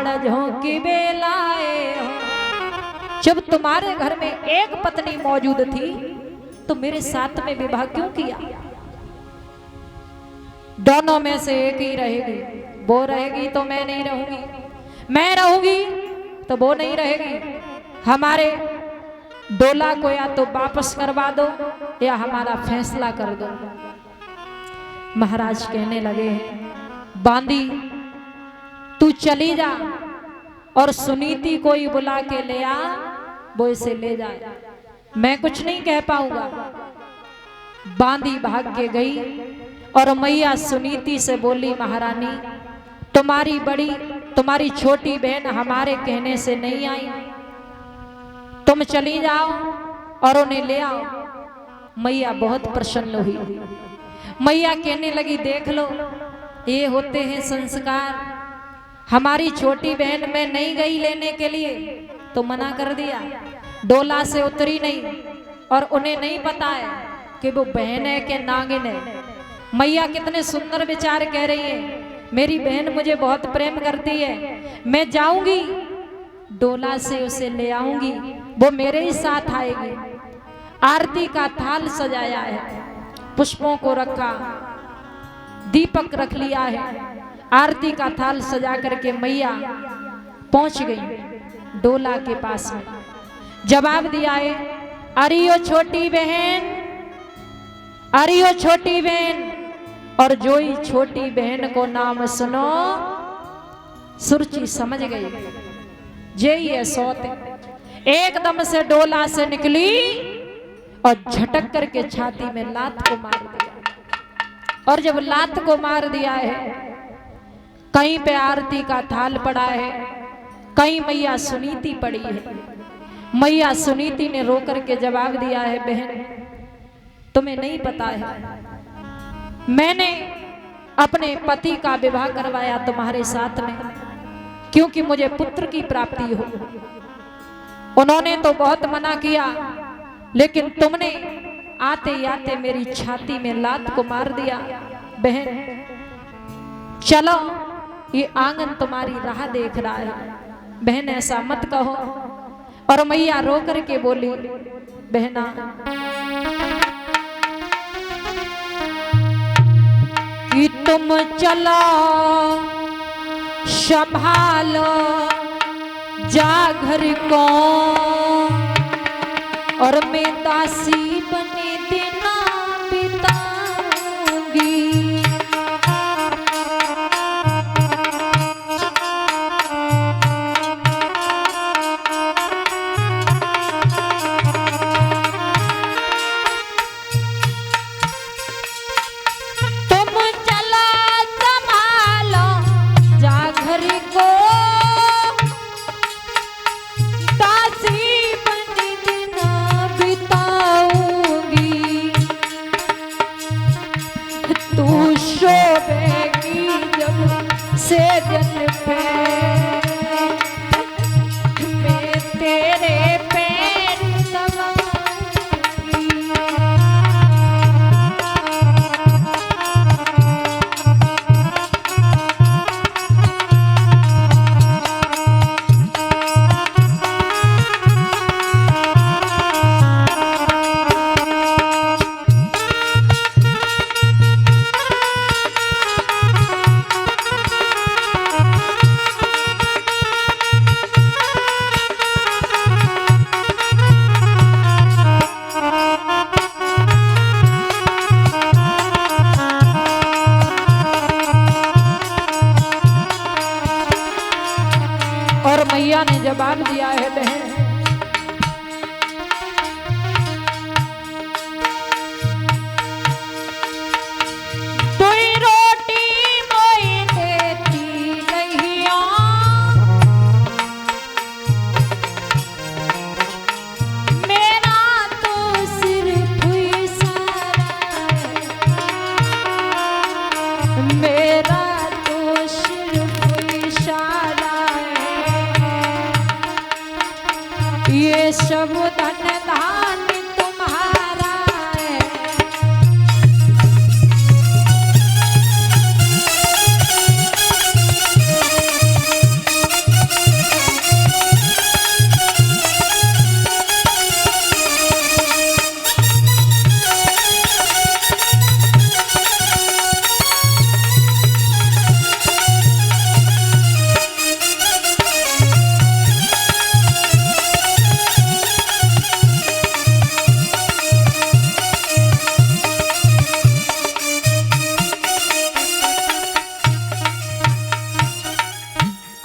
झाड़ झोंकी बेलाए हो। जब तुम्हारे घर में एक पत्नी मौजूद थी तो मेरे साथ में विवाह क्यों किया? दोनों में से एक ही रहेगी, वो रहेगी तो मैं नहीं रहूंगी, मैं रहूंगी तो वो नहीं रहेगी। हमारे डोला को या तो वापस करवा दो या हमारा फैसला कर दो। महाराज कहने लगे, बांदी तू चली जा और सुनीति को ही बुला के ले आ, वो इसे ले जाए, मैं कुछ नहीं कह पाऊंगा। बांदी भाग के गई और मैया सुनीति से बोली, महारानी तुम्हारी छोटी बहन हमारे कहने से नहीं आई, तुम चली जाओ और उन्हें ले आओ। मैया बहुत प्रसन्न हुई। मैया कहने लगी, देख लो ये होते हैं संस्कार। हमारी छोटी बहन मैं नहीं गई लेने के लिए तो मना कर दिया, डोला से उतरी नहीं और उन्हें नहीं पता है कि वो बहन है कि नागिन है। मैया कितने सुंदर विचार कह रही है, मेरी बहन मुझे बहुत प्रेम करती है, मैं जाऊंगी डोला से उसे ले आऊंगी, वो मेरे ही साथ आएगी। आरती का थाल सजाया है, पुष्पों को रखा, दीपक रख लिया है, आरती का थाल सजा करके मैया पहुंच गई डोला के पास में। जवाब दिया है, अरियो छोटी बहन, अरियो छोटी बहन। और जो ही छोटी बहन को नाम सुनो सुरुचि समझ गई, जे ये सौत एकदम से डोला से निकली और झटक करके छाती में लात को मार दिया। और जब लात को मार दिया है, कहीं पे आरती का थाल पड़ा है, कहीं मैया सुनीति पड़ी है। मैया सुनीति ने रो करके जवाब दिया है, बहन तुम्हें नहीं पता है, मैंने अपने पति का विवाह करवाया तुम्हारे साथ में क्योंकि मुझे पुत्र की प्राप्ति हो। उन्होंने तो बहुत मना किया, लेकिन तुमने आते आते मेरी छाती में लात को मार दिया। बहन चलो, ये आंगन तुम्हारी राह देख रहा है, बहन ऐसा मत कहो। और मैया रो करके बोली, बहना कि तुम चलो संभालो जा घर को, और मैं दासी बने देना बिताऊंगी। और मैया ने जवाब दिया है, बहन ये सब धन धान तुम्हारा है।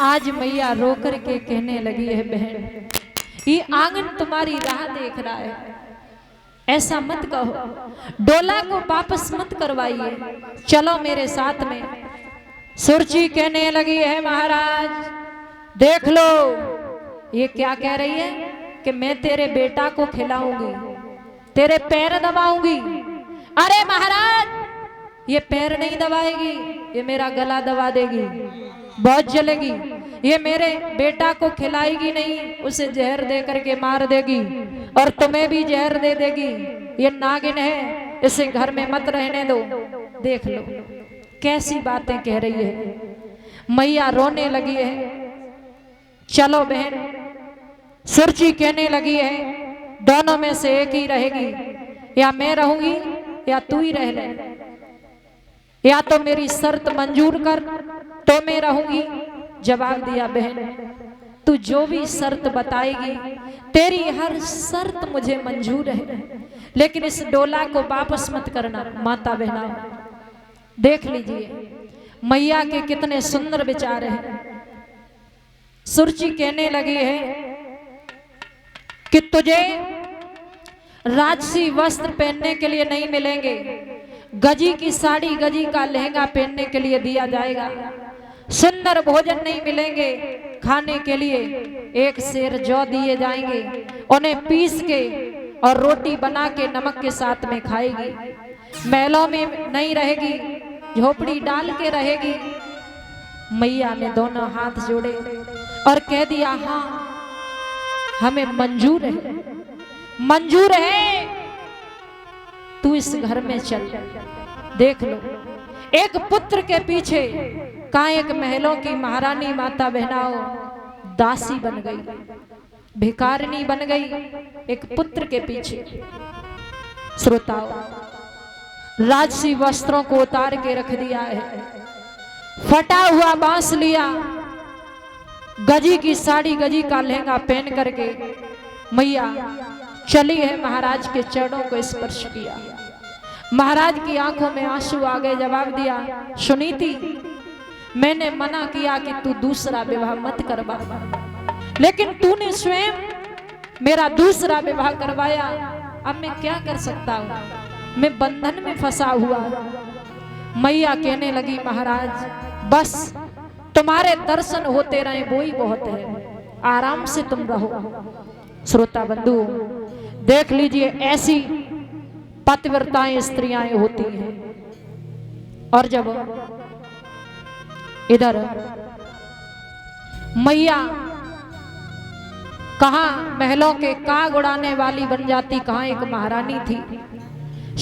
आज मैया रो कर के कहने लगी है, बहन ये आंगन तुम्हारी राह देख रहा है, ऐसा मत कहो, डोला को वापस मत करवाइए, चलो मेरे साथ में। सुरची कहने लगी है, महाराज देख लो ये क्या कह रही है कि मैं तेरे बेटा को खिलाऊंगी, तेरे पैर दबाऊंगी। अरे महाराज ये पैर नहीं दबाएगी, ये मेरा गला दबा देगी, बहुत जलेगी। ये मेरे बेटा को खिलाएगी नहीं, उसे जहर दे करके मार देगी और तुम्हें भी जहर दे देगी। ये नागिन है, इसे घर में मत रहने दो। देख लो कैसी बातें कह रही है। मैया रोने लगी है। चलो बहन, सुरची कहने लगी है, दोनों में से एक ही रहेगी, या मैं रहूंगी या तू ही रह ले, या तो मेरी शर्त मंजूर कर तो मैं रहूंगी। जवाब दिया, बहन तू जो भी शर्त बताएगी, तेरी हर शर्त मुझे मंजूर है, लेकिन इस डोला को वापस मत करना। माता बहना देख लीजिए मैया के कितने सुंदर विचार हैं। सुरची कहने लगी है कि तुझे राजसी वस्त्र पहनने के लिए नहीं मिलेंगे, गजी की साड़ी, गजी का लहंगा पहनने के लिए दिया जाएगा। सुंदर भोजन नहीं मिलेंगे खाने के लिए, एक सेर जौ दिए जाएंगे, उन्हें पीस के और रोटी बना के नमक के साथ में खाएगी। महलों में नहीं रहेगी, झोपड़ी डाल के रहेगी। मैया ने दोनों हाथ जोड़े और कह दिया, हाँ हमें मंजूर है, मंजूर है, तू इस घर में चल। देख लो एक पुत्र के पीछे कायक महलों की महारानी माता बहनाओ दासी बन गई, भिखारिनी बन गई, एक पुत्र के पीछे। श्रोताओ राजसी वस्त्रों को उतार के रख दिया है, फटा हुआ बांस लिया, गजी की साड़ी, गजी का लहंगा पहन करके मैया चली है, महाराज के चरणों को स्पर्श किया। महाराज की आंखों में आंसू आ गए। जवाब दिया, सुनीति मैंने मना किया कि तू दूसरा विवाह मत करवा, लेकिन तूने स्वयं मेरा दूसरा विवाह करवाया। अब मैं क्या कर सकता हूँ, मैं बंधन में फंसा हुआ। मैया कहने लगी, महाराज बस तुम्हारे दर्शन होते रहे वो ही बहुत है, आराम से तुम रहो। श्रोता बंधु देख लीजिए ऐसी पतिव्रताएं स्त्रियां होती हैं। और जब इधर मैया कहां महलों के काग उड़ाने वाली बन जाती, कहां एक महारानी थी,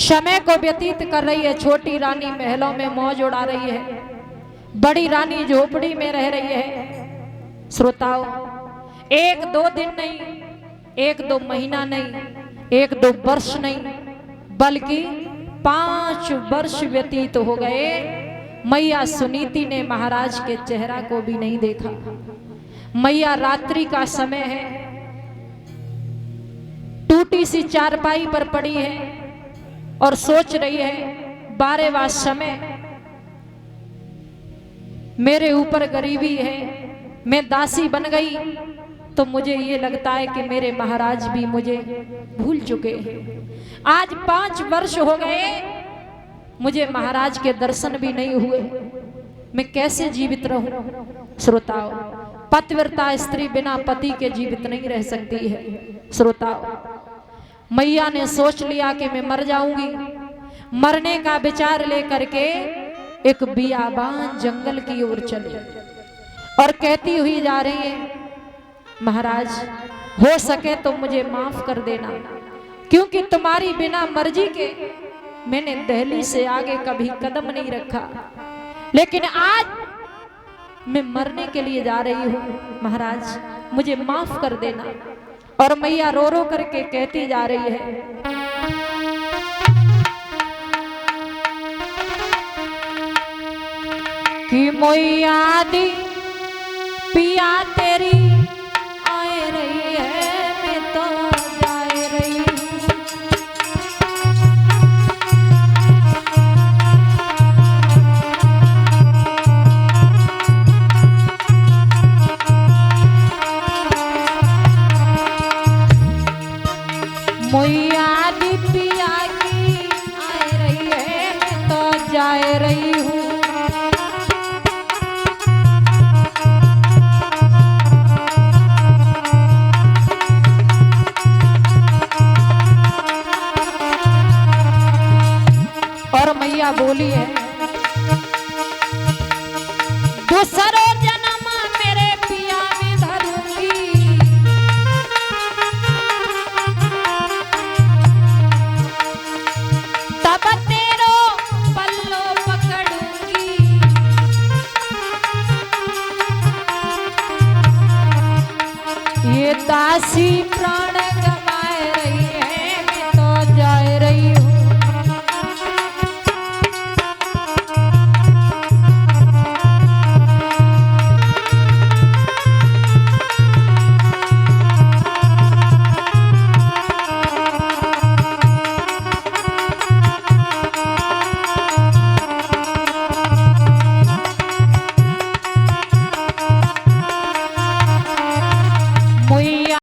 समय को व्यतीत कर रही है। छोटी रानी महलों में मौज उड़ा रही है, बड़ी रानी झोपड़ी में रह रही है। श्रोताओं एक दो दिन नहीं, एक दो महीना नहीं, एक दो वर्ष नहीं, बल्कि 5 वर्ष व्यतीत हो गए। मैया सुनीति ने महाराज के चेहरा को भी नहीं देखा। मैया रात्रि का समय है, टूटी सी चारपाई पर पड़ी है और सोच रही है 12वां समय, मेरे ऊपर गरीबी है, मैं दासी बन गई तो मुझे ये लगता है कि मेरे महाराज भी मुझे भूल चुके हैं। आज 5 वर्ष हो गए, मुझे महाराज के दर्शन भी नहीं हुए, मैं कैसे जीवित रहूं। श्रोताओ पतिव्रता स्त्री बिना पति के जीवित नहीं रह सकती है। श्रोताओ मैया ने सोच लिया कि मैं मर जाऊंगी। मरने का विचार लेकर के एक बियाबान जंगल की ओर चली और कहती हुई जा रही है, महाराज हो सके तो मुझे माफ कर देना, क्योंकि तुम्हारी बिना मर्जी के मैंने दिल्ली से आगे कभी कदम नहीं रखा, लेकिन आज मैं मरने के लिए जा रही हूँ, महाराज मुझे माफ कर देना। और मैया रो रो करके कहती जा रही है, कि मैया दी पिया तेरी आए रही है, मैं तो जाए रही हूँ। मैया बोली है, दूसरो जन्म मेरे पिया में धरूंगी, तब तेरो पल्लो पकड़ूंगी, ये दासी प्राण